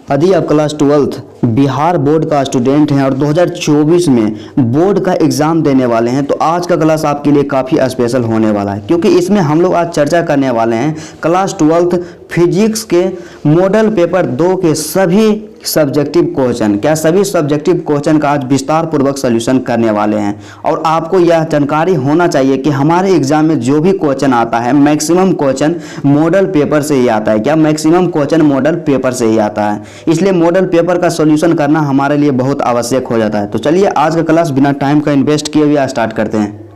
यदि आप class 12th Bihar board का स्टूडेंट हैं और 2024 में बोर्ड का एग्ज़ाम देने वाले हैं तो आज का क्लास आपके लिए काफ़ी स्पेशल होने वाला है, क्योंकि इसमें हम लोग आज चर्चा करने वाले हैं क्लास 12th फिजिक्स के मॉडल पेपर 2 के सभी सब्जेक्टिव क्वेश्चन। क्या सभी सब्जेक्टिव क्वेश्चन का आज विस्तार पूर्वक सोल्यूशन करने वाले हैं। और आपको यह जानकारी होना चाहिए कि हमारे एग्जाम में जो भी क्वेश्चन आता है मैक्सिमम क्वेश्चन मॉडल पेपर से ही आता है। क्या मैक्सिमम क्वेश्चन मॉडल पेपर से ही आता है, इसलिए मॉडल पेपर का सोल्यूशन करना हमारे लिए बहुत आवश्यक हो जाता है। तो चलिए आज का क्लास बिना टाइम का इन्वेस्ट किए हुए स्टार्ट करते हैं।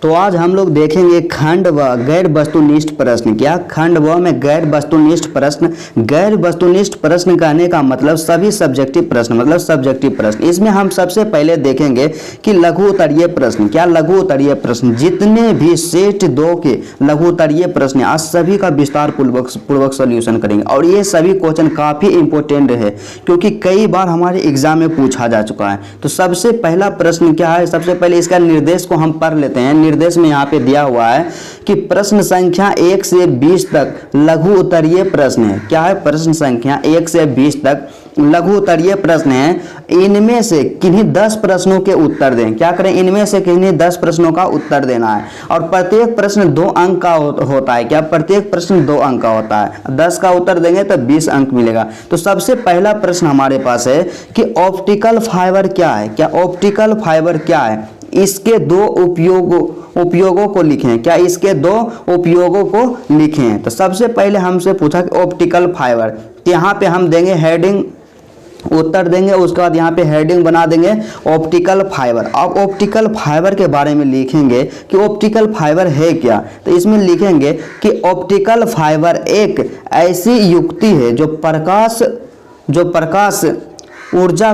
तो आज हम लोग देखेंगे खंड व गैर वस्तुनिष्ठ प्रश्न। क्या खंड व में गैर वस्तुनिष्ठ प्रश्न। गैर वस्तुनिष्ठ प्रश्न कहने का मतलब सभी सब्जेक्टिव प्रश्न, मतलब सब्जेक्टिव प्रश्न। इसमें हम सबसे पहले देखेंगे कि लघु उत्तरीय प्रश्न। क्या लघु उत्तरीय प्रश्न, जितने भी सेट 2 के लघु उत्तरीय प्रश्न आज सभी का विस्तार पूर्वक सोल्यूशन करेंगे। और ये सभी क्वेश्चन काफ़ी इंपॉर्टेंट है क्योंकि कई बार हमारे एग्जाम में पूछा जा चुका है। तो सबसे पहला प्रश्न क्या है, सबसे पहले इसका निर्देश को हम पढ़ लेते हैं। निर्देश में यहाँ पे दिया हुआ है कि प्रश्न संख्या 1 से 20 तक लघु उत्तरीय प्रश्न है। क्या है, प्रश्न संख्या 1 से 20 तक लघु उत्तरीय प्रश्न है। इनमें से किन्हीं 10 प्रश्नों के उत्तर दें। क्या करें, इनमें से किन्हीं 10 प्रश्नों का उत्तर देना है। और प्रत्येक प्रश्न 2 अंक का होता है। क्या, प्रत्येक प्रश्न 2 अंक का होता है। 10 का उत्तर देंगे तो 20 अंक मिलेगा। तो सबसे पहला प्रश्न हमारे पास है कि ऑप्टिकल फाइबर क्या है। क्या, ऑप्टिकल फाइबर क्या है, इसके 2 उपयोगों को लिखें। क्या, इसके 2 उपयोगों को लिखें। तो सबसे पहले हमसे पूछा कि ऑप्टिकल फाइबर, तो यहाँ पे हम देंगे हेडिंग, उत्तर देंगे। उसके बाद यहाँ पे हेडिंग बना देंगे ऑप्टिकल फाइबर। अब ऑप्टिकल फाइबर के बारे में लिखेंगे कि ऑप्टिकल फाइबर है क्या। तो इसमें लिखेंगे कि ऑप्टिकल फाइबर एक ऐसी युक्ति है जो प्रकाश ऊर्जा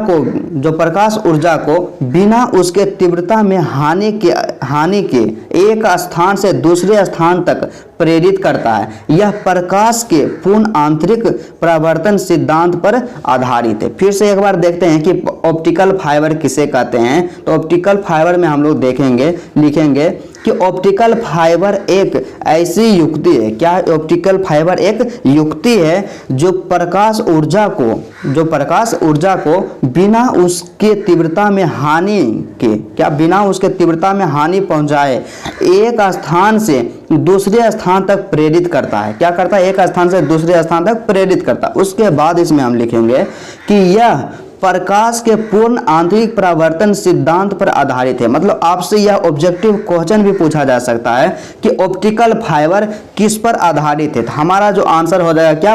को बिना उसके तीव्रता में हानि के एक स्थान से दूसरे स्थान तक प्रेरित करता है। यह प्रकाश के पूर्ण आंतरिक परावर्तन सिद्धांत पर आधारित है। फिर से एक बार देखते हैं कि ऑप्टिकल फाइबर किसे कहते हैं। तो ऑप्टिकल फाइबर में हम लोग लिखेंगे कि ऑप्टिकल फाइबर एक ऐसी युक्ति है। क्या, ऑप्टिकल फाइबर एक युक्ति है जो प्रकाश ऊर्जा को बिना उसके तीव्रता में हानि पहुंचाए एक स्थान से दूसरे स्थान तक प्रेरित करता है। क्या करता है, एक स्थान से दूसरे स्थान तक प्रेरित करता है। उसके बाद इसमें हम लिखेंगे कि यह प्रकाश के पूर्ण आंतरिक परावर्तन सिद्धांत पर आधारित है। मतलब आपसे यह ऑब्जेक्टिव क्वेश्चन भी पूछा जा सकता है कि ऑप्टिकल फाइबर किस पर आधारित है। तो हमारा जो आंसर हो जाएगा क्या,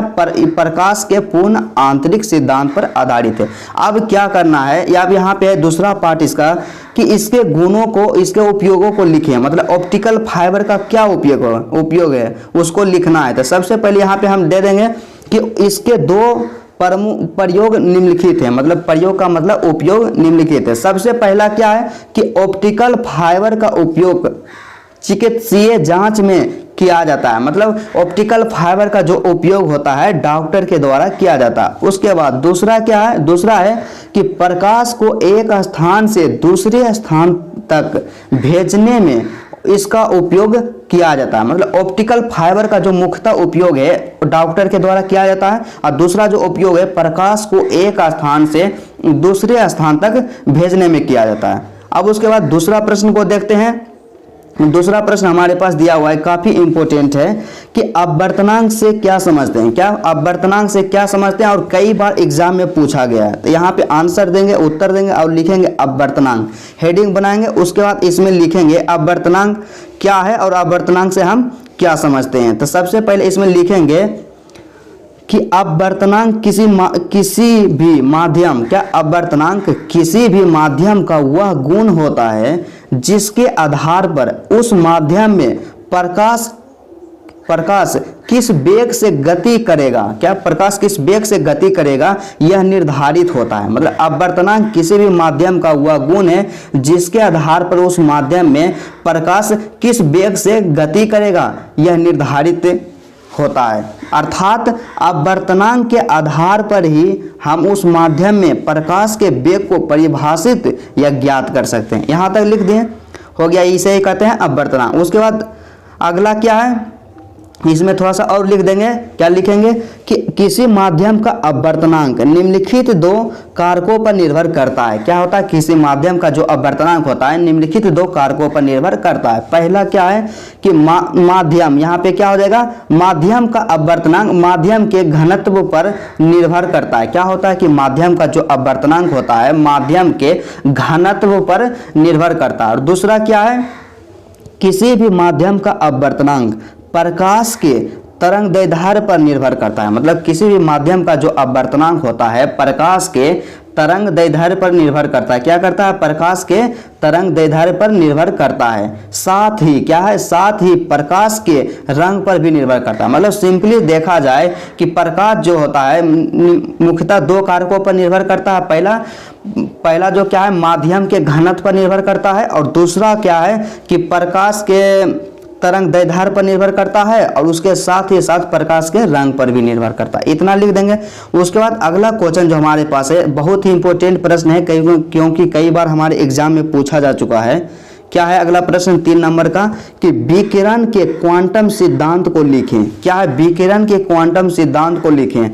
प्रकाश के पूर्ण आंतरिक सिद्धांत पर आधारित है। अब क्या करना है, या यहाँ पे है दूसरा पार्ट इसका कि इसके गुणों को, इसके उपयोगों को लिखें। मतलब ऑप्टिकल फाइबर का क्या उपयोग है उसको लिखना है। तो सबसे पहले यहाँ पे हम दे देंगे कि इसके 2 प्रयोग निम्नलिखित है। मतलब प्रयोग का मतलब उपयोग निम्नलिखित है। सबसे पहला क्या है कि ऑप्टिकल फाइबर का उपयोग चिकित्सीय जांच में किया जाता है। मतलब ऑप्टिकल फाइबर का जो उपयोग होता है डॉक्टर के द्वारा किया जाता है। उसके बाद दूसरा क्या है, दूसरा है कि प्रकाश को एक स्थान से दूसरे स्थान तक भेजने में इसका उपयोग किया जाता है। मतलब ऑप्टिकल फाइबर का जो मुख्यतः उपयोग है डॉक्टर के द्वारा किया जाता है। और दूसरा जो उपयोग है प्रकाश को एक स्थान से दूसरे स्थान तक भेजने में किया जाता है। अब उसके बाद दूसरा प्रश्न को देखते हैं। दूसरा प्रश्न हमारे पास दिया हुआ है, काफी इंपॉर्टेंट है कि अपवर्तनांक से क्या समझते हैं। क्या, अपवर्तनांक से क्या समझते हैं और कई बार एग्जाम में पूछा गया है। तो यहाँ पे आंसर देंगे, उत्तर देंगे और लिखेंगे अपवर्तनांक, हेडिंग बनाएंगे। उसके बाद इसमें लिखेंगे अपवर्तनांक क्या है और अपवर्तनांक से हम क्या समझते हैं। तो सबसे पहले इसमें लिखेंगे कि अपवर्तनांक किसी भी माध्यम का वह गुण होता है जिसके आधार पर उस माध्यम में प्रकाश किस वेग से गति करेगा। क्या, प्रकाश किस वेग से गति करेगा यह निर्धारित होता है। मतलब अपवर्तनांक किसी भी माध्यम का वह गुण है जिसके आधार पर उस माध्यम में प्रकाश किस वेग से गति करेगा यह निर्धारित होता है। अर्थात अपवर्तनांक के आधार पर ही हम उस माध्यम में प्रकाश के वेग को परिभाषित या ज्ञात कर सकते हैं। यहाँ तक लिख दें, हो गया, इसे ही कहते हैं अपवर्तनांक। उसके बाद अगला क्या है इसमें थोड़ा सा और लिख देंगे, क्या लिखेंगे कि किसी माध्यम का अपवर्तनांक निम्नलिखित दो कारकों पर निर्भर करता है। क्या होता है, किसी माध्यम का जो अपवर्तनांक होता है निम्नलिखित दो कारकों पर निर्भर करता है। पहला क्या है कि माध्यम, यहाँ पे क्या हो जाएगा, माध्यम का अपवर्तनांक माध्यम के घनत्व पर निर्भर करता है। क्या होता है कि माध्यम का जो अपवर्तनांक होता है माध्यम के घनत्व पर निर्भर करता है। और दूसरा क्या है, किसी भी माध्यम का अपवर्तनांक प्रकाश के तरंग दैर्ध्य पर निर्भर करता है। मतलब किसी भी माध्यम का जो अपवर्तनांक होता है प्रकाश के तरंग दैर्ध्य पर निर्भर करता है। क्या करता है, प्रकाश के तरंग दैर्ध्य पर निर्भर करता है। साथ ही क्या है, साथ ही प्रकाश के रंग पर भी निर्भर करता है। मतलब सिंपली देखा जाए कि प्रकाश जो होता है मुख्यतः दो कारकों पर निर्भर करता है। पहला जो क्या है, माध्यम के घनत्व पर निर्भर करता है, और दूसरा क्या है कि प्रकाश के तरंग दैर्ध्य पर निर्भर करता है, और उसके साथ ही साथ प्रकाश के रंग पर भी निर्भर करता है। इतना लिख देंगे। उसके बाद अगला क्वेश्चन जो हमारे पास है बहुत ही इंपॉर्टेंट प्रश्न है, क्योंकि कई बार हमारे एग्जाम में पूछा जा चुका है। क्या है अगला प्रश्न 3 नंबर का, कि विकिरण के क्वांटम सिद्धांत को लिखें। क्या है, विकिरण के क्वांटम सिद्धांत को लिखें।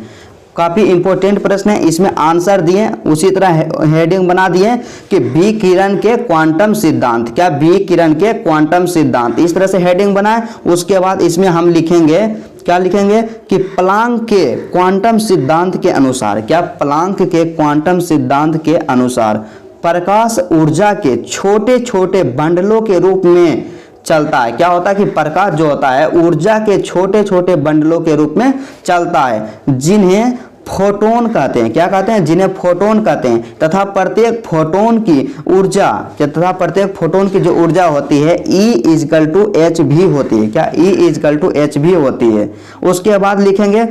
काफी इंपॉर्टेंट प्रश्न है, इसमें आंसर दिए, उसी तरह हेडिंग बना दिए कि विकिरण के क्वांटम सिद्धांत। क्या, विकिरण के क्वांटम सिद्धांत, इस तरह से हेडिंग बनाए। उसके बाद इसमें हम लिखेंगे, क्या लिखेंगे कि प्लांक के क्वांटम सिद्धांत के अनुसार, क्या, प्लांक के क्वांटम सिद्धांत के अनुसार प्रकाश ऊर्जा के छोटे छोटे बंडलों के रूप में चलता है। क्या होता है कि प्रकाश जो होता है ऊर्जा के छोटे छोटे बंडलों के रूप में चलता है, जिन्हें फोटोन कहते हैं। क्या कहते हैं, जिन्हें फोटोन कहते हैं। तथा प्रत्येक फोटोन की ऊर्जा, तथा प्रत्येक फोटोन की जो ऊर्जा होती है E=hv होती है। क्या, E=hv होती है। उसके बाद लिखेंगे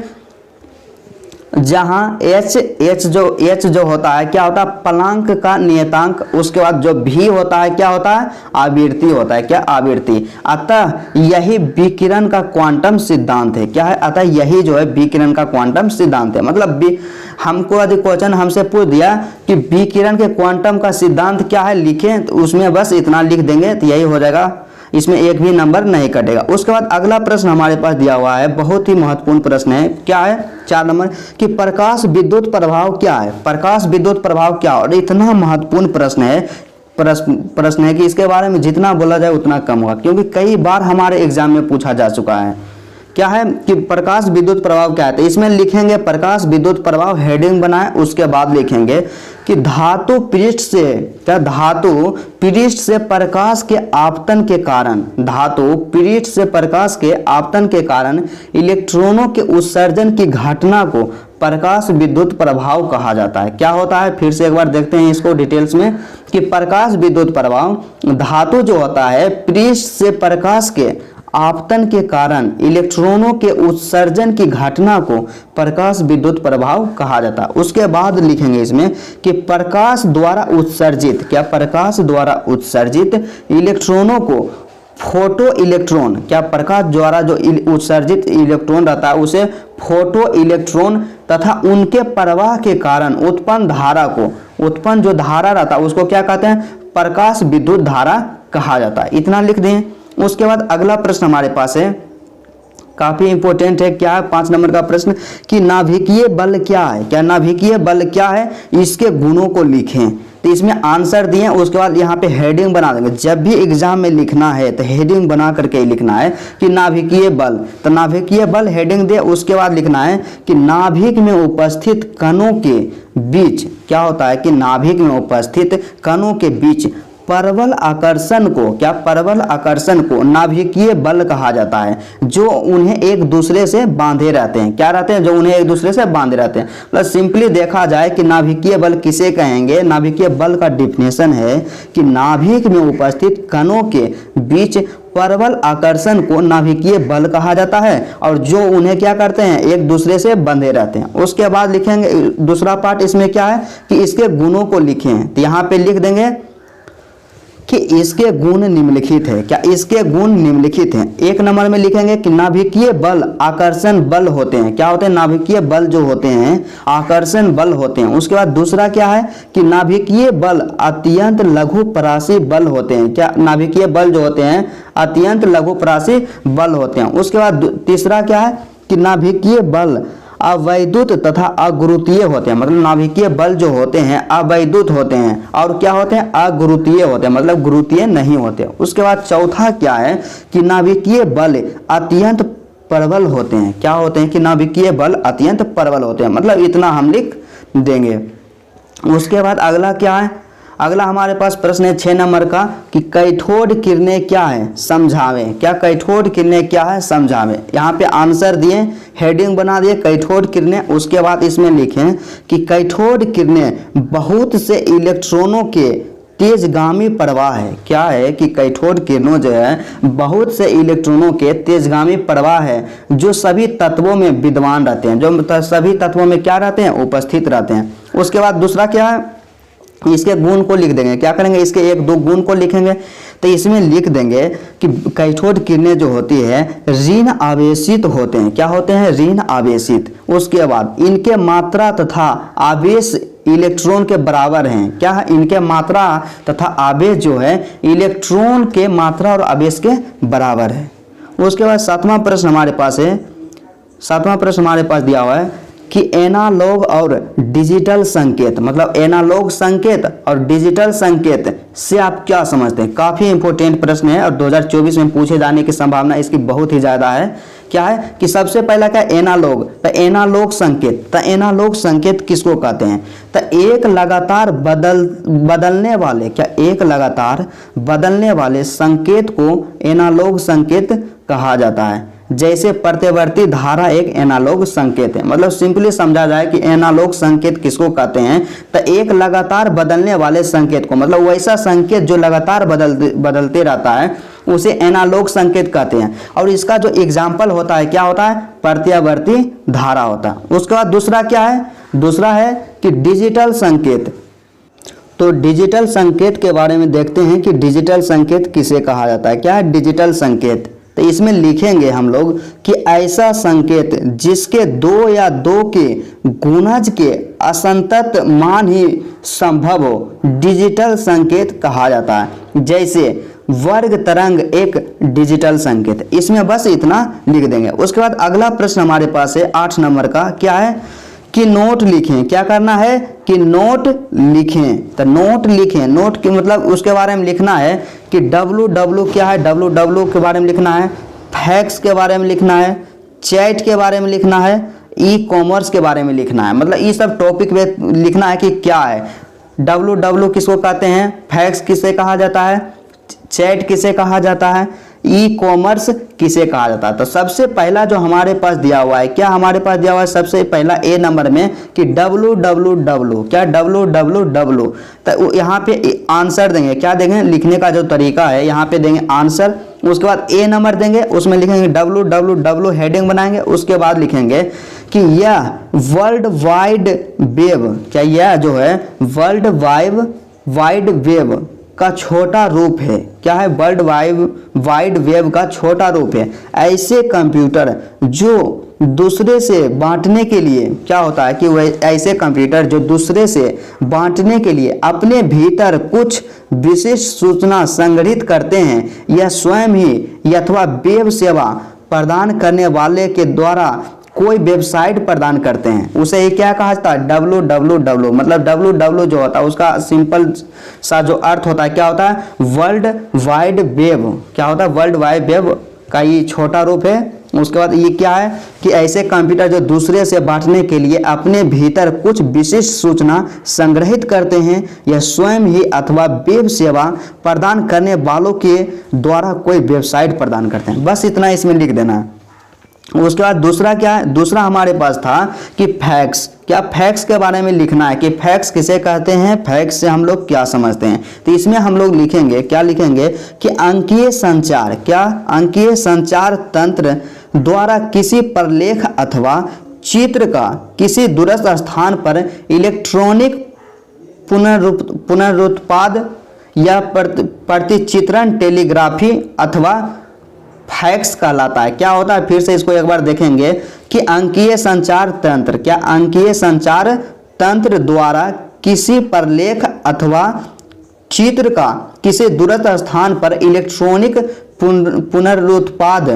जहां H जो होता है क्या होता है, प्लांक का नियतांक। उसके बाद जो V होता है क्या होता है, आवृत्ति होता है। क्या, आवृत्ति। अतः यही विकिरण का क्वांटम सिद्धांत है। क्या है, अतः यही जो है विकिरण का क्वांटम सिद्धांत है। मतलब हमको यदि क्वेश्चन हमसे पूछ दिया कि विकिरण के क्वांटम का सिद्धांत क्या है लिखें, तो उसमें बस इतना लिख देंगे तो यही हो जाएगा, इसमें एक भी नंबर नहीं कटेगा। उसके बाद अगला प्रश्न हमारे पास दिया हुआ है, बहुत ही महत्वपूर्ण प्रश्न है। क्या है, 4 नंबर, कि प्रकाश विद्युत प्रभाव क्या है। प्रकाश विद्युत प्रभाव क्या, और इतना महत्वपूर्ण प्रश्न है कि इसके बारे में जितना बोला जाए उतना कम होगा, क्योंकि कई बार हमारे एग्जाम में पूछा जा चुका है। क्या है कि प्रकाश विद्युत प्रभाव क्या है, तो इसमें लिखेंगे प्रकाश विद्युत प्रभाव, हेडिंग बनाए। उसके बाद लिखेंगे कि धातु पृष्ठ से, क्या, धातु पृष्ठ से प्रकाश के आपतन के कारण, धातु पृष्ठ से प्रकाश के आपतन के कारण इलेक्ट्रॉनों के उत्सर्जन की घटना को प्रकाश विद्युत प्रभाव कहा जाता है। क्या होता है, फिर से एक बार देखते हैं इसको डिटेल्स में, कि प्रकाश विद्युत प्रभाव धातु जो होता है पृष्ठ से प्रकाश के आपतन के कारण इलेक्ट्रॉनों के उत्सर्जन की घटना को प्रकाश विद्युत प्रभाव कहा जाता है। उसके बाद लिखेंगे इसमें कि प्रकाश द्वारा उत्सर्जित, क्या, प्रकाश द्वारा उत्सर्जित इलेक्ट्रॉनों को फोटो इलेक्ट्रॉन, क्या, प्रकाश द्वारा जो उत्सर्जित इलेक्ट्रॉन रहता है उसे फोटो इलेक्ट्रॉन तथा उनके प्रवाह के कारण उत्पन्न धारा को, उत्पन्न जो धारा रहता है उसको क्या कहते हैं, प्रकाश विद्युत धारा कहा जाता है। इतना लिख दें। उसके बाद अगला प्रश्न हमारे पास है, काफी इंपॉर्टेंट है। क्या है, 5 नंबर का प्रश्न, कि नाभिकीय बल क्या है। क्या, नाभिकीय बल क्या है, इसके गुणों को लिखें। तो इसमें आंसर दिए, उसके बाद यहाँ पे हेडिंग बना देंगे। जब भी एग्जाम में लिखना है तो हेडिंग बना करके ही लिखना है कि नाभिकीय बल, तो नाभिकीय बल हेडिंग दे। उसके बाद लिखना है कि नाभिक में उपस्थित कणों के बीच, क्या होता है कि नाभिक में उपस्थित कणों के बीच परवल आकर्षण को, क्या, परवल आकर्षण को नाभिकीय बल कहा जाता है, जो उन्हें एक दूसरे से बांधे रहते हैं। क्या रहते हैं, जो उन्हें एक दूसरे से बांधे रहते हैं। मतलब सिंपली देखा जाए कि नाभिकीय बल किसे कहेंगे, नाभिकीय बल का डिफिनेशन है कि नाभिक में उपस्थित कणों के बीच परवल आकर्षण को नाभिकीय बल कहा जाता है, और जो उन्हें क्या करते हैं, एक दूसरे से बंधे रहते हैं। उसके बाद लिखेंगे दूसरा पार्ट, इसमें क्या है कि इसके गुणों को लिखें। तो यहाँ पे लिख देंगे कि इसके गुण निम्नलिखित है। क्या इसके गुण निम्नलिखित हैं? एक नंबर में लिखेंगे कि नाभिकीय बल आकर्षण बल होते हैं। क्या होते हैं? नाभिकीय बल जो होते हैं आकर्षण बल होते हैं। उसके बाद दूसरा क्या है कि नाभिकीय बल अत्यंत लघुपराशी बल होते हैं। क्या? नाभिकीय बल जो होते हैं अत्यंत लघुपराशी बल होते हैं। उसके बाद तीसरा क्या है कि नाभिकीय बल अवैद्युत तथा अगुरुतीय होते हैं। मतलब नाभिकीय बल जो होते हैं अवैद्युत होते हैं और क्या होते हैं? अगुरुतीय होते हैं, मतलब गुरुतीय नहीं होते। उसके बाद चौथा क्या है कि नाभिकीय बल अत्यंत प्रबल होते हैं। क्या होते हैं? कि नाभिकीय बल अत्यंत प्रबल होते हैं। मतलब इतना हम लिख देंगे। उसके बाद अगला क्या है? अगला हमारे पास प्रश्न है 6 नंबर का कि कैथोड किरणें क्या है समझावें। क्या? कैथोड किरणें क्या है समझावें। यहाँ पे आंसर दिए, हेडिंग बना दिए कैथोड किरणें। उसके बाद इसमें लिखें कि कैथोड किरणें बहुत से इलेक्ट्रॉनों के तेजगामी प्रवाह है। क्या है कि कैथोड किरणों जो है बहुत से इलेक्ट्रॉनों के तेजगामी प्रवाह है जो सभी तत्वों में विद्यमान रहते हैं, जो सभी तत्वों में क्या रहते हैं? उपस्थित रहते हैं। उसके बाद दूसरा क्या है? इसके गुण को लिख देंगे। क्या करेंगे? इसके एक दो गुण को लिखेंगे। तो इसमें लिख देंगे कि कैथोड किरणें जो होती है ऋण आवेशित होते हैं। क्या होते हैं? ऋण आवेशित। उसके बाद इनके मात्रा तथा आवेश इलेक्ट्रॉन के बराबर हैं। क्या है? इनके मात्रा तथा आवेश जो है इलेक्ट्रॉन के मात्रा और आवेश के बराबर है। उसके बाद सातवां प्रश्न हमारे पास है, सातवां प्रश्न हमारे पास दिया हुआ है कि एनालॉग और डिजिटल संकेत, मतलब एनालॉग संकेत और डिजिटल संकेत से आप क्या समझते हैं? काफी इंपॉर्टेंट प्रश्न है और 2024 में पूछे जाने की संभावना इसकी बहुत ही ज्यादा है। क्या है कि सबसे पहला क्या? एनालॉग। तो एनालॉग संकेत, तो एनालॉग संकेत किसको कहते हैं? तो एक लगातार बदलने वाले, क्या एक लगातार बदलने वाले संकेत को एनालॉग संकेत कहा जाता है। जैसे प्रत्यवर्ती धारा एक एनालॉग संकेत है। मतलब सिंपली समझा जाए कि एनालॉग संकेत किसको कहते हैं? तो एक लगातार बदलने वाले संकेत को, मतलब वैसा संकेत जो लगातार बदलते रहता है उसे एनालॉग संकेत कहते हैं। और इसका जो एग्जाम्पल होता है क्या होता है? प्रत्यावर्ती धारा होता है। उसके बाद दूसरा क्या है? दूसरा है कि डिजिटल संकेत। तो डिजिटल संकेत के बारे में देखते हैं कि डिजिटल संकेत किसे कहा जाता है। क्या है डिजिटल संकेत? तो इसमें लिखेंगे हम लोग कि ऐसा संकेत जिसके दो या दो के गुणज के असंतत मान ही संभव हो डिजिटल संकेत कहा जाता है। जैसे वर्ग तरंग एक डिजिटल संकेत। इसमें बस इतना लिख देंगे। उसके बाद अगला प्रश्न हमारे पास है 8 नंबर का। क्या है कि नोट लिखें। क्या करना है कि नोट लिखें। तो नोट लिखें, नोट के मतलब उसके बारे में लिखना है कि WW क्या है? WW के बारे में लिखना है, फैक्स के बारे में लिखना है, चैट के बारे में लिखना है, ई कॉमर्स के बारे में लिखना है। मतलब ये सब टॉपिक में लिखना है कि क्या है। WW किसको कहते हैं? फैक्स किसे कहा जाता है? चैट किसे कहा जाता है? ई कॉमर्स किसे कहा जाता है? तो सबसे पहला जो हमारे पास दिया हुआ है, क्या हमारे पास दिया हुआ है सबसे पहला ए नंबर में कि WWW। क्या? WWW। तो यहाँ पे आंसर देंगे। क्या देंगे? लिखने का जो तरीका है यहाँ पे देंगे आंसर। उसके बाद ए नंबर देंगे, उसमें लिखेंगे WWW, हेडिंग बनाएंगे। उसके बाद लिखेंगे कि यह वर्ल्ड वाइड वेब, क्या यह जो है वर्ल्ड वाइड वेब का छोटा रूप है। क्या है? वर्ल्ड वाइड वेब का छोटा रूप है। ऐसे कंप्यूटर जो दूसरे से बांटने के लिए, क्या होता है कि वह ऐसे कंप्यूटर जो दूसरे से बांटने के लिए अपने भीतर कुछ विशिष्ट सूचना संग्रहित करते हैं, यह स्वयं ही अथवा वेब सेवा प्रदान करने वाले के द्वारा कोई वेबसाइट प्रदान करते हैं, उसे ये क्या कहा जाता है? WWW। मतलब WWW जो होता है उसका सिंपल सा जो अर्थ होता है क्या होता है? World wide web. क्या होता है? वर्ल्ड वाइड वेब का ये छोटा रूप है। उसके बाद ये क्या है कि ऐसे कंप्यूटर जो दूसरे से बांटने के लिए अपने भीतर कुछ विशिष्ट सूचना संग्रहित करते हैं, यह स्वयं ही अथवा वेब सेवा प्रदान करने वालों के द्वारा कोई वेबसाइट प्रदान करते हैं। बस इतना इसमें लिख देना है। उसके बाद दूसरा क्या है? दूसरा हमारे पास था कि फैक्स। क्या? फैक्स के बारे में लिखना है कि फैक्स किसे कहते हैं, फैक्स से हम लोग क्या समझते हैं। तो इसमें हम लोग लिखेंगे, क्या लिखेंगे कि अंकीय संचार, क्या अंकीय संचार तंत्र द्वारा किसी प्रलेख अथवा चित्र का किसी दूरस्थ स्थान पर इलेक्ट्रॉनिक पुनरुत्पाद या प्रतिचित्रण टेलीग्राफी अथवा फैक्स कहलाता है। क्या होता है, फिर से इसको एक बार देखेंगे कि अंकीय संचार तंत्र, क्या अंकीय संचार तंत्र द्वारा किसी प्रलेख अथवा चित्र का किसी दूरस्थ स्थान पर इलेक्ट्रॉनिक पुनरुत्पाद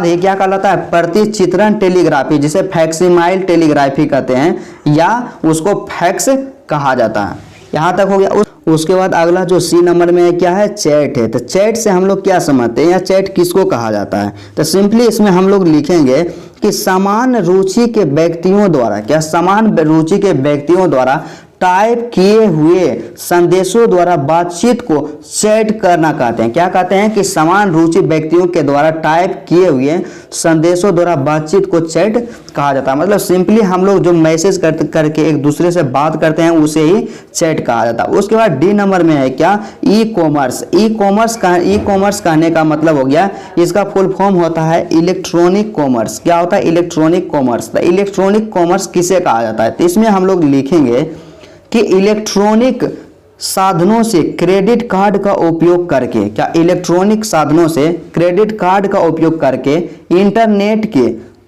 ही क्या कहलाता है, प्रतिचित्रण टेलीग्राफी, जिसे फैक्सिमाइल टेलीग्राफी कहते हैं या उसको फैक्स कहा जाता है। यहाँ तक हो गया। उसके बाद अगला जो सी नंबर में है क्या है, चैट है। तो चैट से हम लोग क्या समझते हैं या चैट किसको कहा जाता है, तो सिंपली इसमें हम लोग लिखेंगे कि समान रुचि के व्यक्तियों द्वारा, क्या समान रुचि के व्यक्तियों द्वारा टाइप किए हुए संदेशों द्वारा बातचीत को चैट करना कहते हैं। क्या कहते हैं कि समान रुचि व्यक्तियों के द्वारा टाइप किए हुए संदेशों द्वारा बातचीत को चैट कहा जाता है। मतलब सिंपली हम लोग जो मैसेज करके एक दूसरे से बात करते हैं उसे ही चैट कहा जाता है। उसके बाद डी नंबर में है क्या, ई कॉमर्स। ई कॉमर्स कहने का मतलब हो गया, इसका फुल फॉर्म होता है इलेक्ट्रॉनिक कॉमर्स। क्या होता है, इलेक्ट्रॉनिक कॉमर्स। तो इलेक्ट्रॉनिक कॉमर्स किसे कहा जाता है, तो इसमें हम लोग लिखेंगे कि इलेक्ट्रॉनिक साधनों से क्रेडिट कार्ड का उपयोग करके, क्या इलेक्ट्रॉनिक साधनों से क्रेडिट कार्ड का उपयोग करके इंटरनेट के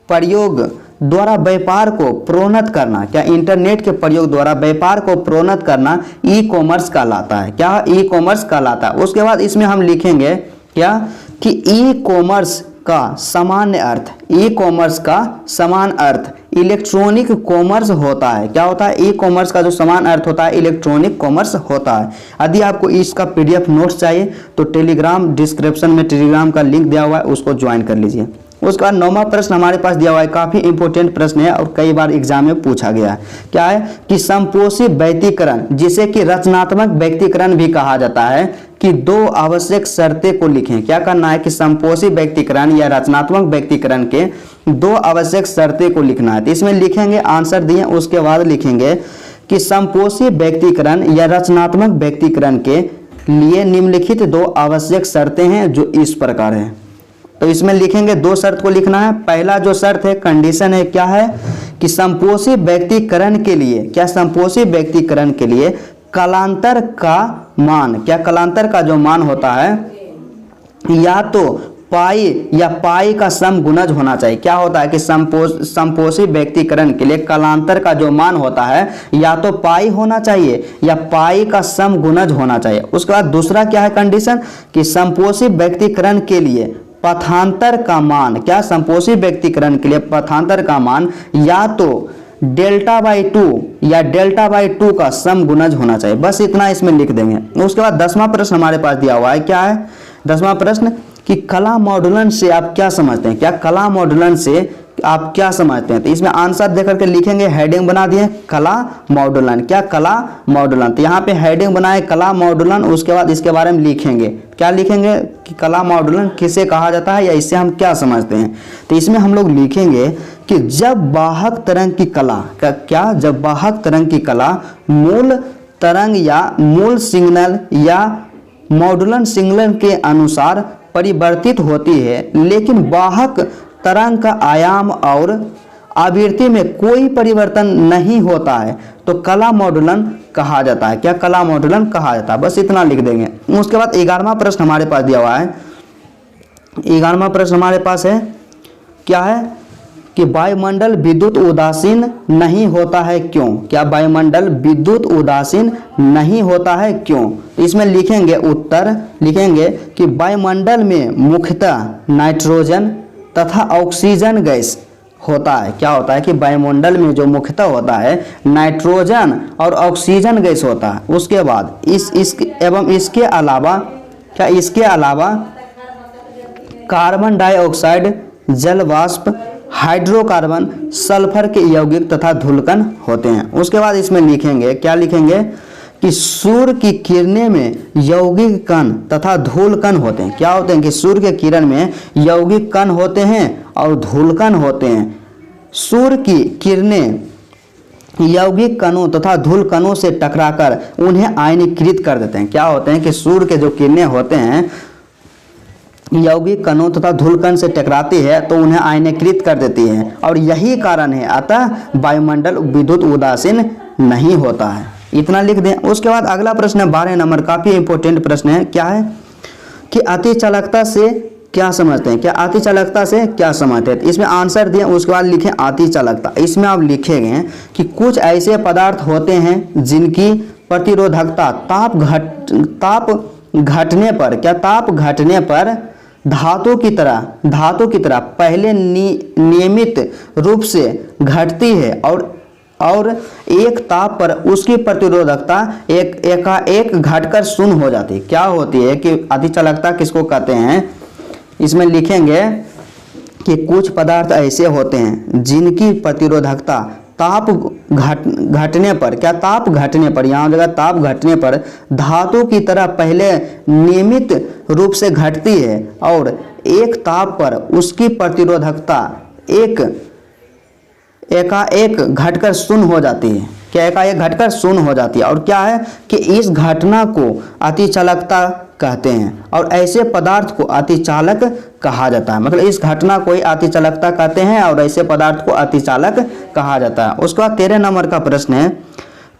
प्रयोग द्वारा व्यापार को प्रोन्नत करना, क्या इंटरनेट के प्रयोग द्वारा व्यापार को प्रोन्नत करना ई कॉमर्स कहलाता है। क्या ई कॉमर्स कहलाता है। उसके बाद इसमें हम लिखेंगे क्या कि ई कॉमर्स का सामान्य अर्थ, ई कॉमर्स का समान अर्थ इलेक्ट्रॉनिक कॉमर्स होता है। क्या होता है, ई कॉमर्स का जो समान अर्थ होता है इलेक्ट्रॉनिक कॉमर्स होता है। यदि आपको इसका पीडीएफ नोट्स चाहिए तो टेलीग्राम डिस्क्रिप्शन में टेलीग्राम का लिंक दिया हुआ है, उसको ज्वाइन कर लीजिए। उसका 9वां प्रश्न हमारे पास दिया हुआ है, काफी इंपॉर्टेंट प्रश्न है और कई बार एग्जाम में पूछा गया है। क्या है कि संपोषी व्यक्तिकरण, जिसे कि रचनात्मक व्यक्तिकरण भी कहा जाता है, कि दो आवश्यक शर्तें को लिखें। क्या करना है कि संपोषी व्यक्तिकरण या रचनात्मक व्यक्तिकरण के दो आवश्यक शर्तें को लिखना है। तो इसमें लिखेंगे, आंसर दिए, उसके बाद लिखेंगे कि संपोषी व्यक्तिकरण या रचनात्मक व्यक्तिकरण के लिए निम्नलिखित दो आवश्यक शर्तें हैं जो इस प्रकार है। तो इसमें लिखेंगे, दो शर्त को लिखना है। पहला जो शर्त है, कंडीशन है, क्या है कि संपोषी व्यक्तिकरण के लिए, क्या संपोषी व्यक्तिकरण के लिए कालांतर का मान, क्या कालांतर का जो मान होता है या तो पाई या पाई का समगुणज होना चाहिए। क्या होता है कि संपोषी व्यक्तिकरण के लिए कालांतर का जो मान होता है या तो पाई होना चाहिए या पाई का समगुणज होना चाहिए। उसके बाद दूसरा क्या है कंडीशन, कि संपोषी व्यक्तिकरण के लिए पथांतर का मान, क्या संपोषी व्यक्तिकरण के लिए पथांतर का मान या तो डेल्टा बाई 2 या डेल्टा बाई 2 का समगुणज होना चाहिए। बस इतना इसमें लिख देंगे। उसके बाद 10वां प्रश्न हमारे पास दिया हुआ है। क्या है 10वां प्रश्न, कि कला मॉडुलन से आप क्या समझते हैं। क्या कला मॉडुलन से आप क्या समझते हैं। तो इसमें आंसर देकर के लिखेंगे, हेडिंग बना दिए कला मॉडुलन। क्या कला मॉडुलन, तो यहाँ पे हेडिंग बनाए कला मॉडुलन। उसके बाद इसके बारे में लिखेंगे, क्या लिखेंगे कि कला मॉडुलन किसे कहा जाता है या इससे हम क्या समझते हैं। तो इसमें हम लोग लिखेंगे कि जब वाहक तरंग की कला, क्या जब वाहक तरंग की कला मूल तरंग या मूल सिग्नल या मॉडुलन सिग्नल के अनुसार परिवर्तित होती है, लेकिन वाहक तरंग का आयाम और आवृत्ति में कोई परिवर्तन नहीं होता है, तो कला मॉडुलन कहा जाता है। क्या कला मॉडुलन कहा जाता है। बस इतना लिख देंगे। उसके बाद 11वां प्रश्न हमारे पास दिया हुआ है। 11वां प्रश्न हमारे पास है, क्या है कि वायुमंडल विद्युत उदासीन नहीं होता है क्यों। क्या वायुमंडल विद्युत उदासीन नहीं होता है क्यों। इसमें लिखेंगे उत्तर, लिखेंगे कि वायुमंडल में मुख्यतः नाइट्रोजन तथा ऑक्सीजन गैस होता है। क्या होता है कि वायुमंडल में जो मुख्यतः होता है नाइट्रोजन और ऑक्सीजन गैस होता है। उसके बाद इसके अलावा, क्या इसके अलावा कार्बन डाइऑक्साइड, जल वाष्प, हाइड्रोकार्बन, सल्फर के यौगिक तथा धूलकण होते हैं। उसके बाद इसमें लिखेंगे, क्या लिखेंगे कि सूर्य की किरणें में यौगिक कण तथा धूलकण होते हैं। क्या होते हैं कि सूर्य के किरण में यौगिक कण होते हैं और धूलकण होते हैं। सूर्य की किरणें यौगिक कणों तथा धूलकणों से टकराकर उन्हें आयनीकृत कर देते हैं। क्या होते हैं कि सूर्य के जो किरणें होते हैं यौगिक कणों तथा धूलकण से टकराती है तो उन्हें आयनीकृत कर देती है, और यही कारण है अतः वायुमंडल विद्युत उदासीन नहीं होता है। इतना लिख दें। उसके बाद अगला प्रश्न है 12 नंबर, काफ़ी इंपॉर्टेंट प्रश्न है। क्या है कि अति चालकता से क्या समझते हैं, क्या अति चालकता से क्या समझते हैं। इसमें आंसर दिए, उसके बाद लिखें अति चालकता। इसमें आप लिखेंगे कि कुछ ऐसे पदार्थ होते हैं जिनकी प्रतिरोधकता ताप घटने पर धातु की तरह पहले नियमित रूप से घटती है और एक ताप पर उसकी प्रतिरोधकता एकाएक घटकर शून्य हो जाती है। क्या होती है कि अति चालकता किसको कहते हैं। इसमें लिखेंगे कि कुछ पदार्थ ऐसे होते हैं जिनकी प्रतिरोधकता ताप घटने पर, क्या ताप घटने पर, यहाँ जगह ताप घटने पर धातु की तरह पहले नियमित रूप से घटती है और एक ताप पर उसकी प्रतिरोधकता एकाएक घटकर शून्य हो जाती है। क्या एकाएक घटकर शून्य हो जाती है। और क्या है कि इस घटना को अतिचालकता कहते हैं और ऐसे पदार्थ को अतिचालक कहा जाता है। मतलब इस घटना को ही अतिचालकता कहते हैं और ऐसे पदार्थ को अतिचालक कहा जाता है। उसके बाद 13 नंबर का प्रश्न है।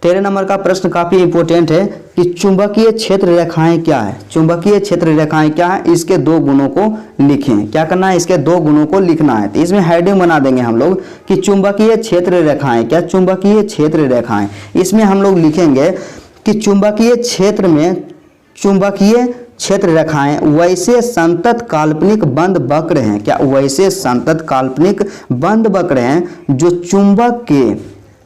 13 नंबर का प्रश्न काफ़ी इंपॉर्टेंट है कि चुंबकीय क्षेत्र रेखाएं क्या है। चुंबकीय क्षेत्र रेखाएं क्या है, इसके दो गुणों को लिखें। क्या करना है, इसके दो गुणों को लिखना है। तो इसमें हेडिंग बना देंगे हम लोग कि चुंबकीय क्षेत्र रेखाएं, क्या चुंबकीय क्षेत्र रेखाएं। इसमें हम लोग लिखेंगे कि चुंबकीय क्षेत्र में चुंबकीय क्षेत्र रेखाएं वैसे संतत काल्पनिक बंद वक्र हैं। क्या वैसे संतत काल्पनिक बंद वक्र हैं जो चुंबक के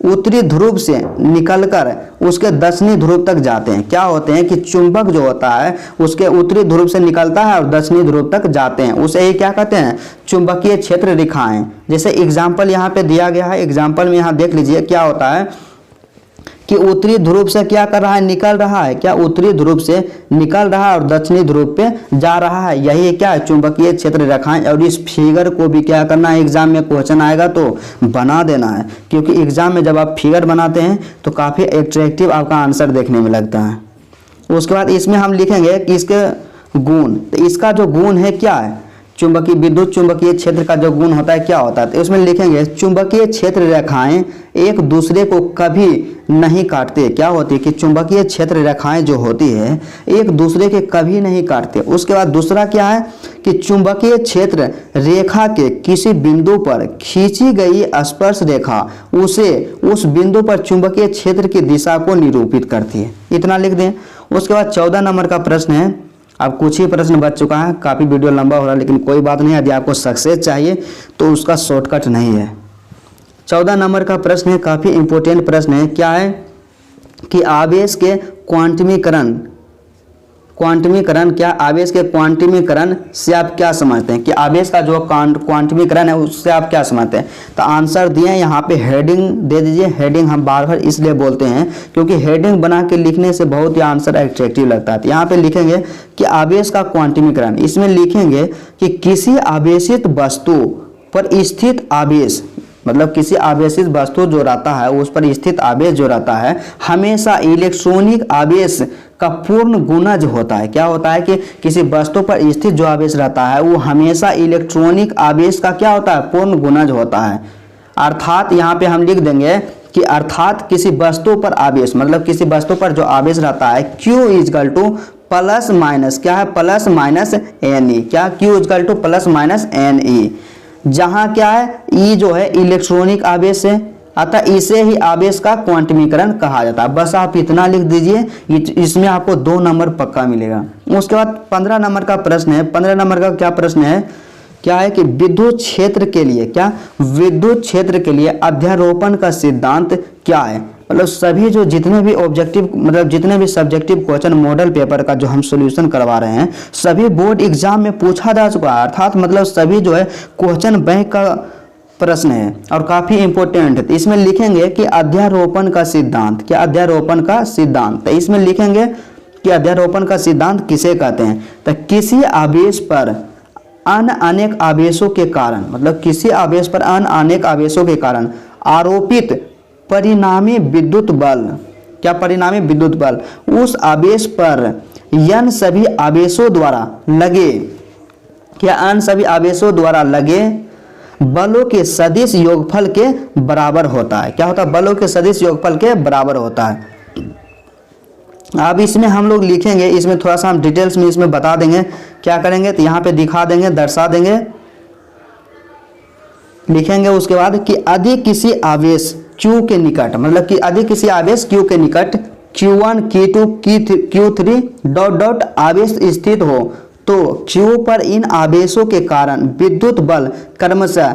उत्तरी ध्रुव से निकलकर उसके दक्षिणी ध्रुव तक जाते हैं। क्या होते हैं कि चुंबक जो होता है उसके उत्तरी ध्रुव से निकलता है और दक्षिणी ध्रुव तक जाते हैं, उसे ही क्या कहते हैं, चुंबकीय क्षेत्र रेखाएं। जैसे एग्जाम्पल यहाँ पे दिया गया है, एग्जाम्पल में यहाँ देख लीजिए क्या होता है कि उत्तरी ध्रुव से क्या कर रहा है, निकल रहा है। क्या उत्तरी ध्रुव से निकल रहा है और दक्षिणी ध्रुव पे जा रहा है। यही क्या है, चुंबकीय क्षेत्र रेखाएं। और इस फिगर को भी क्या करना है, एग्जाम में क्वेश्चन आएगा तो बना देना है, क्योंकि एग्जाम में जब आप फिगर बनाते हैं तो काफ़ी एट्रैक्टिव आपका आंसर देखने में लगता है। उसके बाद इसमें हम लिखेंगे कि इसके गुण, तो इसका जो गुण है क्या है, चुंबकीय विद्युत चुंबकीय क्षेत्र का जो गुण होता है क्या होता है। तो इसमें लिखेंगे चुंबकीय क्षेत्र रेखाएं एक दूसरे को कभी नहीं काटते। क्या होती है कि चुंबकीय क्षेत्र रेखाएं जो होती है एक दूसरे के कभी नहीं काटते। उसके बाद दूसरा क्या है कि चुंबकीय क्षेत्र रेखा के किसी बिंदु पर खींची गई स्पर्श रेखा उसे उस बिंदु पर चुंबकीय क्षेत्र की दिशा को निरूपित करती है। इतना लिख दें। उसके बाद 14 नंबर का प्रश्न है। अब कुछ ही प्रश्न बच चुका है, काफ़ी वीडियो लंबा हो रहा है, लेकिन कोई बात नहीं। यदि आपको सक्सेस चाहिए तो उसका शॉर्टकट नहीं है। 14 नंबर का प्रश्न है, काफ़ी इंपॉर्टेंट प्रश्न है। क्या है कि आवेश के क्वांटमीकरण, क्या आवेश के क्वांटमीकरण से आप क्या समझते हैं, कि आवेश का जो क्वांटमीकरण है उससे आप क्या समझते हैं। तो आंसर दिए, यहाँ पे हेडिंग दे दीजिए। हेडिंग हम बार बार इसलिए बोलते हैं क्योंकि हेडिंग बना के लिखने से बहुत ही आंसर एट्रैक्टिव लगता है। तो यहाँ पे लिखेंगे कि आवेश का क्वांटमीकरण, इसमें लिखेंगे कि किसी आवेशित वस्तु पर स्थित आवेश, मतलब किसी आवेशित वस्तु जो रहता है उस पर स्थित आवेश जो रहता है हमेशा इलेक्ट्रॉनिक आवेश का पूर्ण गुणज होता है। क्या होता है कि किसी वस्तु पर स्थित जो आवेश रहता है वो हमेशा इलेक्ट्रॉनिक आवेश का क्या होता है, पूर्ण गुणज होता है। अर्थात यहाँ पे हम लिख देंगे कि अर्थात किसी वस्तु पर आवेश, मतलब किसी वस्तु पर जो आवेश रहता है Q equal to plus minus, क्या है, प्लस माइनस NE। क्या Q equal to plus minus NE, जहां क्या है E जो है इलेक्ट्रॉनिक आवेश है, अतः इसे ही आवेश का क्वांटमीकरण कहा जाता है। बस आप इतना लिख दीजिए, इसमें आपको 2 नंबर पक्का मिलेगा। उसके बाद 15 नंबर का प्रश्न है। 15 नंबर का क्या प्रश्न है, क्या है कि विद्युत क्षेत्र के लिए, क्या विद्युत क्षेत्र के लिए अध्यारोपण का सिद्धांत क्या है। मतलब सभी जो जितने भी ऑब्जेक्टिव, मतलब जितने भी सब्जेक्टिव क्वेश्चन मॉडल पेपर का जो हम सॉल्यूशन करवा रहे हैं सभी बोर्ड एग्जाम में पूछा जा चुका है। अर्थात मतलब सभी जो है क्वेश्चन बैंक का प्रश्न है और काफ़ी इंपॉर्टेंट है। तो इसमें लिखेंगे कि अध्यारोपण का सिद्धांत, क्या अध्यारोपण का सिद्धांत। तो इसमें लिखेंगे कि अध्यारोपण का सिद्धांत किसे कहते हैं। तो किसी आवेश पर अनेक आवेशों के कारण, मतलब किसी आवेश पर अनेक आवेशों के कारण आरोपित परिणामी विद्युत बल, क्या परिणामी विद्युत बल उस आवेश पर n सभी आवेशों द्वारा लगे, क्या n सभी आवेशों द्वारा लगे बलों के सदिश योगफल के बराबर होता है। क्या होता है, बलों के सदिश योगफल के बराबर होता है। अब इसमें हम लोग लिखेंगे, इसमें थोड़ा सा हम डिटेल्स में इसमें बता देंगे। क्या करेंगे तो यहाँ पे दिखा देंगे, दर्शा देंगे, लिखेंगे उसके बाद कि अधिक किसी आवेश Q के निकट, मतलब कि अधिक किसी आवेश Q के निकट Q1 Q2 Q3 dot dot आवेश स्थित हो तो Q पर इन आवेशों के कारण विद्युत बल क्रमशः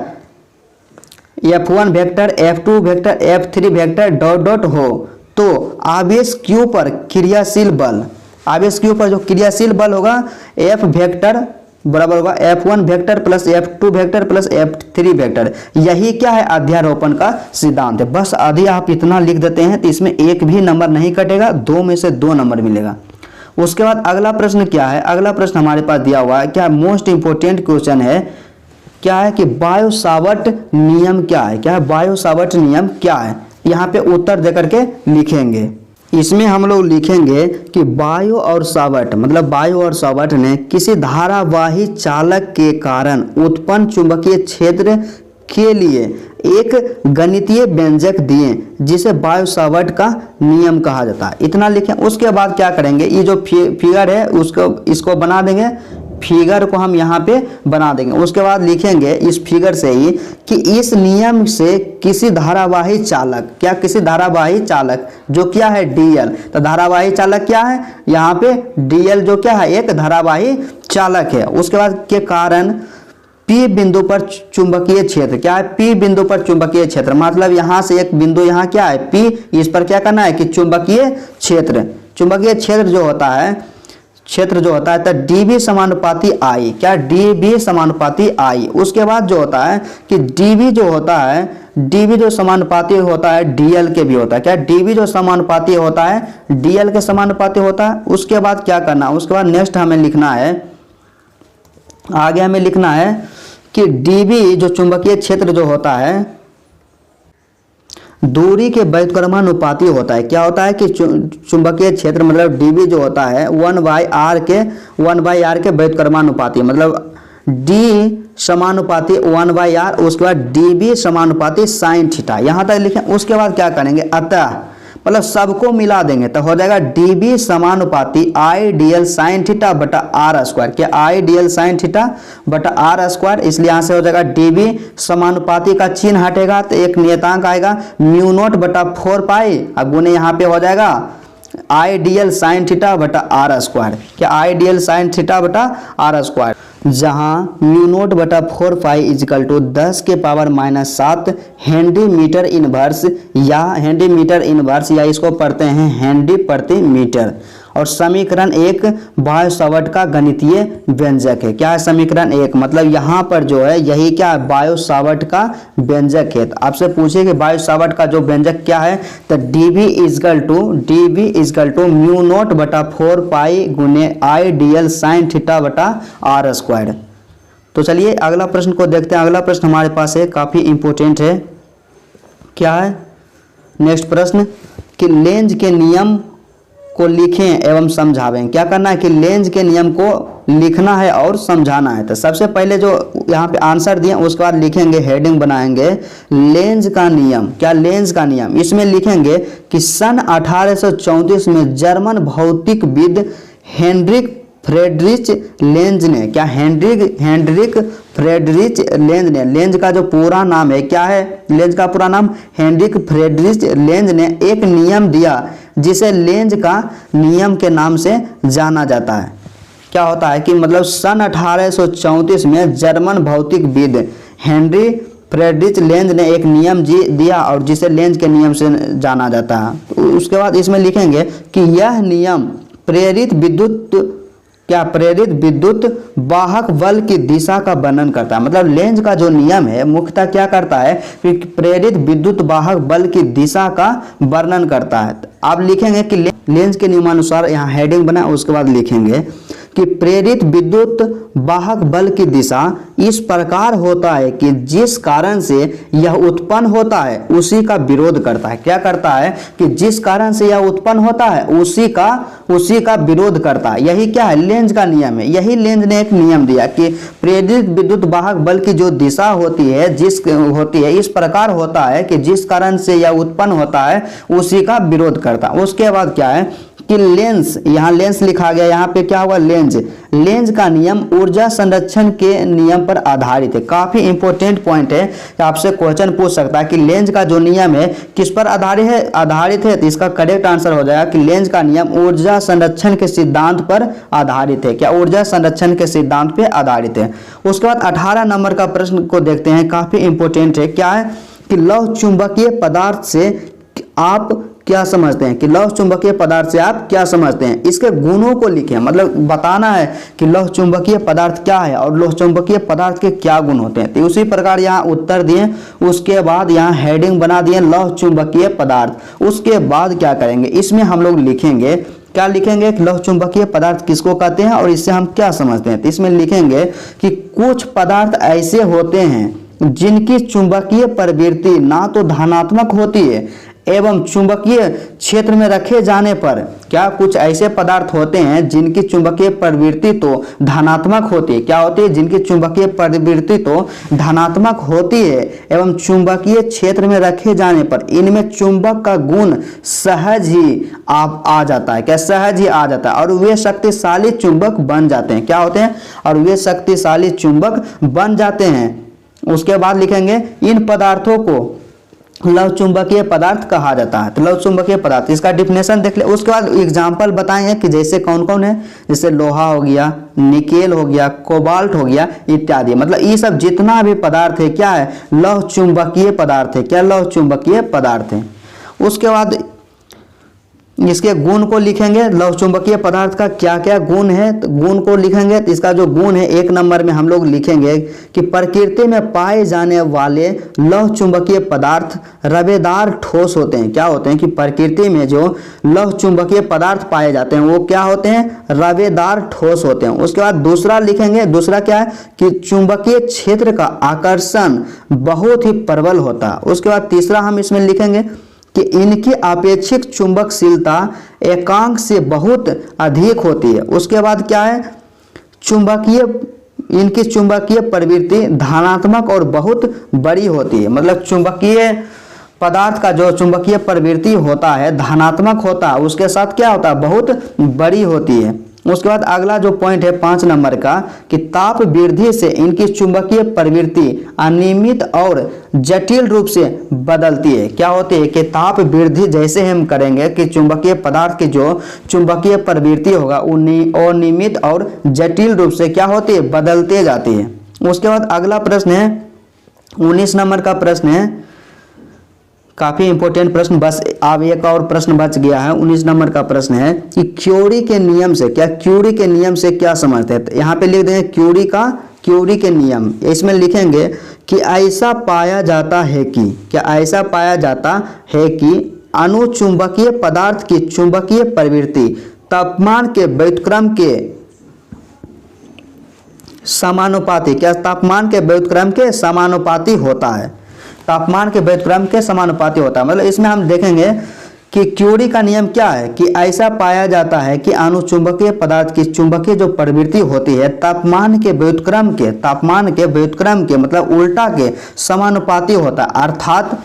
F1 vector, F2 vector, F3 vector dot dot हो तो आवेश Q पर क्रियाशील बल, आवेश Q पर जो क्रियाशील बल होगा F वेक्टर बराबर होगा F1 vector plus F2 vector plus F3 vector. यही क्या है, अध्यारोपण का सिद्धांत है। बस आधी आप इतना लिख देते हैं तो इसमें एक भी नंबर नहीं कटेगा, 2 में से 2 नंबर मिलेगा। उसके बाद अगला प्रश्न क्या है, अगला प्रश्न हमारे पास दिया हुआ है, क्या मोस्ट इंपोर्टेंट क्वेश्चन है, क्या है कि बायो सावर्ट नियम क्या है, क्या है बायो सावर्ट नियम क्या है। यहाँ पे उत्तर देकर के लिखेंगे। इसमें हम लोग लिखेंगे कि बायो और सावर्ट, मतलब बायो और सावर्ट ने किसी धारावाही चालक के कारण उत्पन्न चुंबकीय क्षेत्र के लिए एक गणितीय व्यंजक दिए जिसे बायो सावर्ट का नियम कहा जाता है। इतना लिखें। उसके बाद क्या करेंगे, ये जो फिगर है उसको इसको बना देंगे, फिगर को हम यहाँ पे बना देंगे। उसके बाद लिखेंगे इस फिगर से ही कि इस नियम से किसी धारावाही चालक, क्या किसी धारावाही चालक जो क्या है डीएल, तो धारावाही चालक क्या है यहाँ पे डीएल जो क्या है एक धारावाही चालक है। उसके बाद के कारण P बिंदु पर चुंबकीय क्षेत्र, क्या है P बिंदु पर चुंबकीय क्षेत्र, मतलब यहाँ से एक बिंदु यहाँ क्या है P, इस पर क्या करना है कि चुंबकीय क्षेत्र, चुंबकीय क्षेत्र जो होता है, क्षेत्र जो होता है तो dB समानुपाती I, क्या dB समानुपाती I। उसके बाद जो होता है कि dB जो होता है, dB जो समानुपाती होता है DL के भी होता है, क्या dB जो समानुपाती होता है DL के समानुपाती होता है। उसके बाद क्या करना, उसके बाद नेक्स्ट हमें लिखना है, आगे हमें लिखना है कि dB जो चुंबकीय क्षेत्र जो होता है दूरी के व्युत्क्रमानुपाती होता है। क्या होता है कि चुंबकीय क्षेत्र मतलब dB जो होता है 1/r के व्युत्क्रमानुपाती, मतलब d समानुपाती 1/r, उसके बाद dB समानुपाती साइन थीटा, यहाँ तक लिखें। उसके बाद क्या करेंगे, अतः मतलब सबको मिला देंगे तो हो जाएगा dB समानुपाती IDL साइन थीटा बटा r स्क्वायर, क्या IDL साइन थीटा बटा r स्क्वायर। इसलिए यहाँ से हो जाएगा dB समानुपाती का चिन्ह हटेगा तो एक नियतांक आएगा म्यू नॉट बटा 4 पाई, अब गुने यहाँ पे हो जाएगा IDL साइन थीटा बटा r स्क्वायर, क्या IDL साइन थीटा बटा r स्क्वायर, जहाँ म्यू नोट बटा 4 पाई इजिकल टू 10 के पावर -7 हेनरी मीटर इनवर्स, या हेनरी मीटर इनवर्स या इसको पढ़ते हैं हेनरी प्रति मीटर। और समीकरण 1 बायो सावर्ट का गणितीय व्यंजक है। क्या है समीकरण 1, मतलब यहाँ पर जो है यही क्या है बायो सावर्ट का व्यंजक है। तो आपसे पूछे कि बायो सावर्ट का जो व्यंजक क्या है, तो dB is equal to mu naught बटा 4 पाई गुने IDL साइन थीटा बटा r स्क्वायर। तो चलिए अगला प्रश्न को देखते हैं। अगला प्रश्न हमारे पास है, काफ़ी इंपॉर्टेंट है। क्या है नेक्स्ट प्रश्न कि लेंज के नियम को लिखें एवं समझावें। क्या करना है कि लेंज के नियम को लिखना है और समझाना है। तो सबसे पहले जो यहाँ पे आंसर दिए उसके बाद लिखेंगे, हेडिंग बनाएंगे लेंज का नियम। क्या लेंज का नियम, इसमें लिखेंगे कि सन 1834 में जर्मन भौतिकविद हेनरिक फ्रेडरिच लेंज ने, क्या हेनरिक फ्रेडरिच लेंज ने, लेंज का जो पूरा नाम है क्या है, लेंज का पूरा नाम हेनरिक फ्रेडरिच लेंज ने एक नियम दिया जिसे लेंज का नियम के नाम से जाना जाता है। क्या होता है कि मतलब सन 1834 में जर्मन भौतिकविद हेनरी फ्रेडरिच लेंज ने एक नियम दिया और जिसे लेंज के नियम से जाना जाता है। तो उसके बाद इसमें लिखेंगे कि यह नियम प्रेरित विद्युत वाहक बल की दिशा का वर्णन करता है। मतलब लेंज का जो नियम है मुख्यतः क्या करता है कि प्रेरित विद्युत वाहक बल की दिशा का वर्णन करता है। आप लिखेंगे कि लेंज के नियमानुसार, यहाँ हेडिंग बना, उसके बाद लिखेंगे कि प्रेरित विद्युत वाहक बल की दिशा इस प्रकार होता है कि जिस कारण से यह उत्पन्न होता है उसी का विरोध करता है। क्या करता है कि जिस कारण से यह उत्पन्न होता है उसी का विरोध करता है। यही क्या है लेंज का नियम है। यही लेंज ने एक नियम दिया कि प्रेरित विद्युत वाहक बल की जो दिशा होती है इस प्रकार होता है कि जिस कारण से यह उत्पन्न होता है उसी का विरोध करता है। उसके बाद क्या है कि लेंस, यहाँ लेंस लिखा गया, यहाँ पे क्या हुआ लेंज, लेंज का नियम ऊर्जा संरक्षण के नियम पर आधारित है। काफी इंपॉर्टेंट पॉइंट है कि आपसे क्वेश्चन पूछ सकता है कि लेंज का जो नियम है किस पर आधारित है। तो इसका करेक्ट आंसर हो जाएगा कि लेंज का नियम ऊर्जा संरक्षण के सिद्धांत पर आधारित है। क्या ऊर्जा संरक्षण के सिद्धांत पर आधारित है। उसके बाद 18 नंबर का प्रश्न को देखते हैं, काफी इंपॉर्टेंट है। क्या है कि लौह चुंबकीय पदार्थ से आप क्या समझते हैं, कि लौह चुंबकीय पदार्थ से आप क्या समझते हैं। इसके गुणों को लिखें, मतलब बताना है कि लौह चुंबकीय पदार्थ क्या है और लौह चुंबकीय पदार्थ के क्या गुण होते हैं। तो उसी प्रकार यहाँ उत्तर दिए, उसके बाद यहाँ हेडिंग बना दिए लौह चुंबकीय पदार्थ। उसके बाद क्या करेंगे, इसमें हम लोग लिखेंगे, क्या लिखेंगे कि लौह चुंबकीय पदार्थ किसको कहते हैं और इससे हम क्या समझते हैं। तो इसमें लिखेंगे कि कुछ पदार्थ ऐसे होते हैं जिनकी चुंबकीय प्रवृत्ति ना तो धनात्मक होती है एवं चुंबकीय क्षेत्र में रखे जाने पर, क्या कुछ ऐसे पदार्थ होते हैं जिनकी चुंबकीय प्रवृत्ति तो धनात्मक होती है, क्या होती है, जिनकी चुंबकीय प्रवृत्ति तो धनात्मक होती है एवं चुंबकीय क्षेत्र में रखे जाने पर इनमें चुंबक का गुण सहज ही आ जाता है। क्या सहज ही आ जाता है और वे शक्तिशाली चुंबक बन जाते हैं। क्या होते हैं, और वे शक्तिशाली चुंबक बन जाते हैं। उसके बाद लिखेंगे इन पदार्थों को लौह चुंबकीय पदार्थ कहा जाता है। तो लौह चुंबकीय पदार्थ, इसका डिफिनेशन देख ले। उसके बाद एग्जाम्पल बताएंगे कि जैसे कौन कौन है, जैसे लोहा हो गया, निकेल हो गया, कोबाल्ट हो गया इत्यादि। मतलब ये सब जितना भी पदार्थ है क्या है, लौह चुंबकीय पदार्थ है। क्या लौह चुंबकीय पदार्थ है। उसके बाद इसके गुण को लिखेंगे, लौह चुंबकीय पदार्थ का क्या क्या गुण है, तो गुण को लिखेंगे। तो इसका जो गुण है 1 नंबर में हम लोग लिखेंगे कि प्रकृति में पाए जाने वाले लौह चुंबकीय पदार्थ रवेदार ठोस होते हैं। क्या होते हैं कि प्रकृति में जो लौह चुंबकीय पदार्थ पाए जाते हैं वो क्या होते हैं, रवेदार ठोस होते हैं। उसके बाद दूसरा लिखेंगे, दूसरा क्या है कि चुंबकीय क्षेत्र का आकर्षण बहुत ही प्रबल होता है। उसके बाद तीसरा हम इसमें लिखेंगे कि इनकी अपेक्षित चुंबकशीलता एकांक से बहुत अधिक होती है। उसके बाद क्या है, इनकी चुंबकीय प्रवृत्ति धनात्मक और बहुत बड़ी होती है। मतलब चुंबकीय पदार्थ का जो चुंबकीय प्रवृत्ति होता है धनात्मक होता है, उसके साथ क्या होता है, बहुत बड़ी होती है। उसके बाद अगला जो पॉइंट है 5 नंबर का कि ताप वृद्धि से इनकी चुंबकीय प्रवृत्ति अनियमित और जटिल रूप से बदलती है। क्या होती है कि ताप वृद्धि जैसे हम करेंगे कि चुंबकीय पदार्थ की जो चुंबकीय प्रवृत्ति होगा वो अनियमित और जटिल रूप से क्या होती है, बदलते जाती है। उसके बाद अगला प्रश्न है 19 नंबर का प्रश्न है, काफी इंपॉर्टेंट प्रश्न, बस अब एक और प्रश्न बच गया है। 19 नंबर का प्रश्न है कि क्यूरी के नियम से, क्या क्यूरी के नियम से क्या समझते हैं। यहाँ पे लिख देंगे क्यूरी के नियम। इसमें लिखेंगे कि ऐसा पाया जाता है कि, क्या ऐसा पाया जाता है कि अणुचुंबकीय पदार्थ की चुंबकीय प्रवृत्ति तापमान के व्युत्क्रम के समानुपाती, क्या तापमान के व्युत्क्रम के समानुपाती होता है, तापमान के व्युत्क्रम के समानुपाती होता है। मतलब इसमें हम देखेंगे कि क्यूरी का नियम क्या है कि ऐसा पाया जाता है कि अणुचुंबकीय पदार्थ की चुंबकीय जो प्रवृत्ति होती है तापमान के व्युत्क्रम के मतलब उल्टा के समानुपाती होता है। अर्थात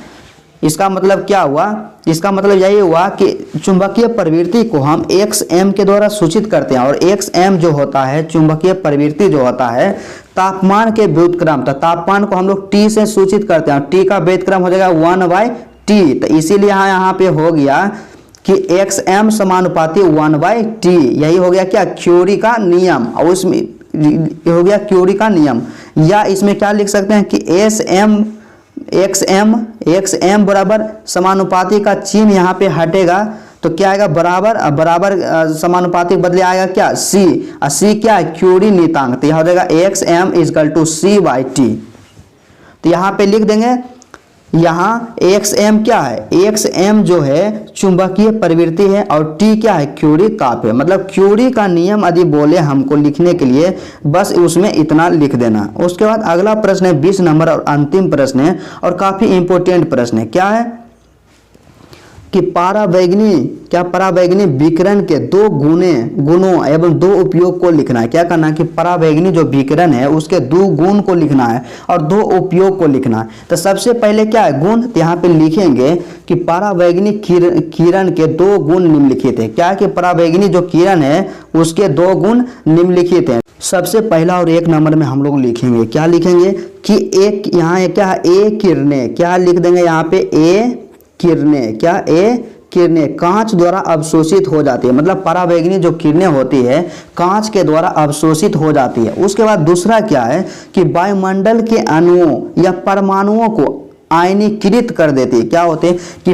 इसका मतलब क्या हुआ, इसका मतलब यही हुआ कि चुंबकीय प्रवृत्ति को हम XM के द्वारा सूचित करते हैं और XM जो होता है चुंबकीय प्रवृत्ति जो होता है तापमान के व्युत्क्रम, तो तापमान को हम लोग T से सूचित करते हैं। T का व्युत्क्रम हो जाएगा 1/T। तो इसीलिए यहाँ पे हो गया कि XM समानुपाती 1/T। यही हो गया क्या, क्यूरी का नियम। और उसमें हो गया क्यूरी का नियम, या इसमें क्या लिख सकते हैं कि XM बराबर समानुपाती का चिन्ह यहाँ पे हटेगा तो क्या आएगा, बराबर समानुपाती के बदले आएगा क्या, C क्या है, क्यूरी नियतांक। तो यह हो जाएगा XM = C/T। तो यहाँ पे लिख देंगे, यहाँ XM क्या है, XM जो है चुंबकीय प्रवृत्ति है और T क्या है, क्यूरी ताप है। मतलब क्यूरी का नियम यदि बोले हमको लिखने के लिए बस उसमें इतना लिख देना। उसके बाद अगला प्रश्न है 20 नंबर और अंतिम प्रश्न है और काफी इंपॉर्टेंट प्रश्न है। क्या है कि पराबैंगनी विकिरण के गुणों एवं दो उपयोग को लिखना है। क्या करना है कि पराबैंगनी जो विकिरण है उसके दो गुण को लिखना है और दो उपयोग को लिखना है। तो सबसे पहले क्या है गुण, तो यहाँ पे लिखेंगे कि पराबैंगनी किरण के दो गुण निम्नलिखित है। क्या है कि पराबैंगनी जो किरण है उसके दो गुण निम्नलिखित हैं। सबसे पहला और 1 नंबर में हम लोग लिखेंगे, क्या लिखेंगे कि एक यहाँ क्या है ए किरणें, क्या लिख देंगे यहाँ पे ए किरणें, क्या ए किरणें कांच द्वारा अवशोषित हो जाती है। मतलब पराबैंगनी जो किरणें होती है कांच के द्वारा अवशोषित हो जाती है। उसके बाद दूसरा क्या है कि वायुमंडल के अणुओं या परमाणुओं को आयनीकृत कर देती है। क्या होते हैं कि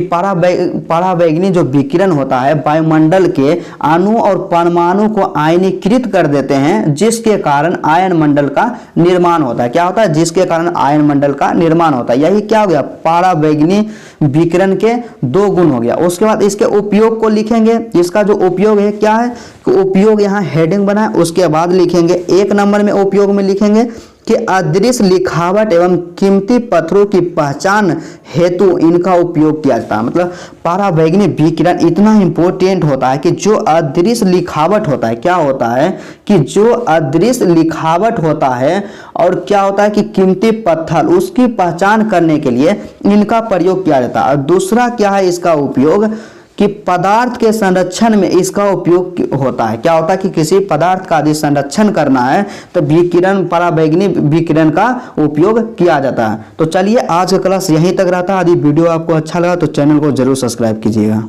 पराबैंगनी जो विकिरण होता है वायुमंडल के अणु और परमाणु को आयनीकृत कर देते हैं, जिसके कारण आयन मंडल का निर्माण होता है। क्या होता है, जिसके कारण आयन मंडल का निर्माण होता है। यही क्या हो गया, पराबैंगनी विकिरण के दो गुण हो गया। उसके बाद इसके उपयोग को लिखेंगे। इसका जो उपयोग है क्या है कि उपयोग यहाँ हेडिंग बना है। उसके बाद लिखेंगे 1 नंबर में उपयोग में लिखेंगे कि अदृश्य लिखावट एवं कीमती पत्थरों की पहचान हेतु इनका उपयोग किया जाता है। मतलब पराबैंगनी विकिरण इतना इंपॉर्टेंट होता है कि जो अदृश्य लिखावट होता है, क्या होता है कि जो अदृश्य लिखावट होता है और क्या होता है कि कीमती पत्थर, उसकी पहचान करने के लिए इनका प्रयोग किया जाता है। और दूसरा क्या है इसका उपयोग कि पदार्थ के संरक्षण में इसका उपयोग होता है। क्या होता है कि किसी पदार्थ का यदि संरक्षण करना है तो विकिरण पराबैंगनी विकिरण का उपयोग किया जाता है। तो चलिए आज का क्लास यहीं तक रहता है। यदि वीडियो आपको अच्छा लगा तो चैनल को जरूर सब्सक्राइब कीजिएगा।